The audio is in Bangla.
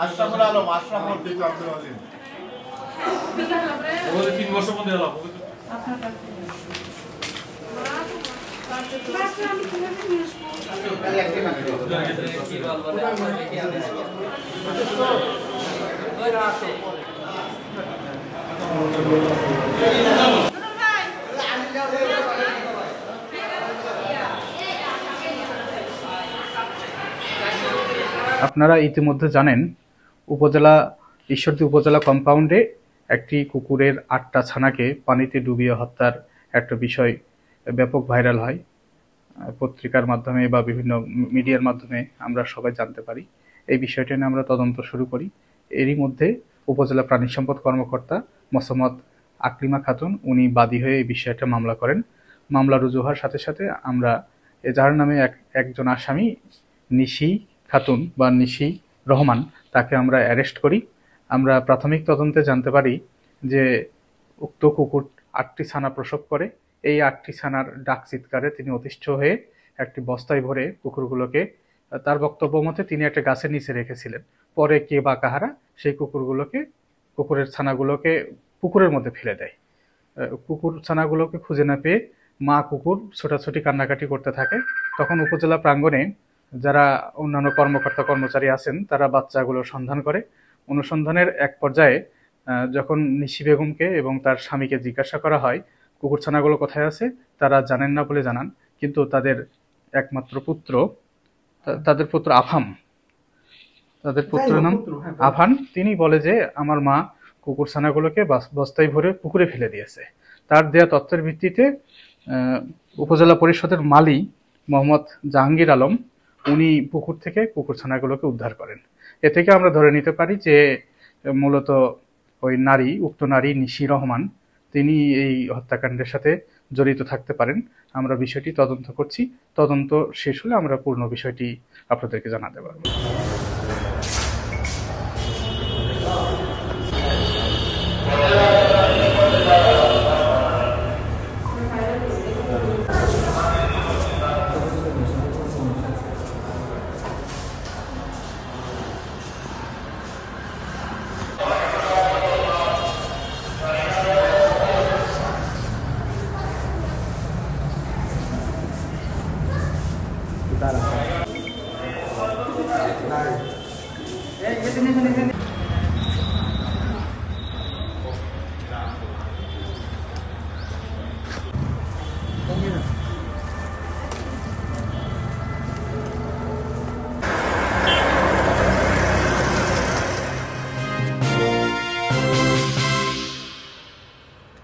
আশরাফুল আলম, আশরাফুল দিক আব্দুল আজিম। ওদের 3 বছর মধ্যে এলাম। আপনারা ইতিমধ্যে জানেন ঈশ্বরদী উপজেলা কম্পাউন্ডে একটি কুকুরের 8টা ছানাকে পানিতে ডুবিয়ে হত্যার একটা বিষয় ব্যাপক ভাইরাল হয়। পত্রিকার মাধ্যমে বা বিভিন্ন মিডিয়ার মাধ্যমে আমরা সবাই জানতে পারি। এই বিষয়টা নিয়ে আমরা তদন্ত শুরু করি। এরই মধ্যে উপজেলা প্রাণী সম্পদ কর্মকর্তা মোসাম্মদ আকলিমা খাতুন উনি বাদী হয়ে এই বিষয়টা মামলা করেন। মামলা রুজু হওয়ার সাথে সাথে আমরা যার নামে একজন আসামি নিশি খাতুন বা নিশি রহমান, তাকে আমরা অ্যারেস্ট করি। আমরা প্রাথমিক তদন্তে জানতে পারি যে উক্ত কুকুর 8টি ছানা প্রসব করে। এই 8টি ছানার ডাক চিৎকারে তিনি অতিষ্ঠ হয়ে একটি বস্তায় ভরে কুকুরগুলোকে, তার বক্তব্য মতে তিনি একটা গাছের নিচে রেখেছিলেন। পরে কে বা কাহারা সেই কুকুরের ছানাগুলোকে পুকুরের মধ্যে ফেলে দেয়। কুকুর ছানাগুলোকে খুঁজে না পেয়ে মা কুকুর ছোটাছুটি কান্নাকাটি করতে থাকে। তখন উপজেলা প্রাঙ্গণে যারা অন্যান্য কর্মকর্তা কর্মচারী আছেন তারা বাচ্চাগুলোর সন্ধান করে। অনুসন্ধানের এক পর্যায়ে যখন নিশি বেগমকে এবং তার স্বামীকে জিজ্ঞাসা করা হয় কুকুর ছানাগুলো কোথায় আছে, তারা জানেন না বলে জানান। কিন্তু তাদের একমাত্র পুত্র, তাদের পুত্র আফাম, তাদের পুত্রের নাম আফান, তিনি বলে যে আমার মা কুকুর ছানাগুলোকে বস্তায় ভরে পুকুরে ফেলে দিয়েছে। তার দেয়া তথ্যের ভিত্তিতে উপজেলা পরিষদের মালি মোহাম্মদ জাহাঙ্গীর আলম উনি পুকুর থেকে কুকুর ছানাগুলোকে উদ্ধার করেন। এ থেকে আমরা ধরে নিতে পারি যে মূলত ওই উক্ত নারী নিশি রহমান তিনি এই হত্যাকাণ্ডের সাথে জড়িত থাকতে পারেন। আমরা বিষয়টি তদন্ত করছি। তদন্ত শেষ হলে আমরা পূর্ণ বিষয়টি আপনাদেরকে জানাতে পারব।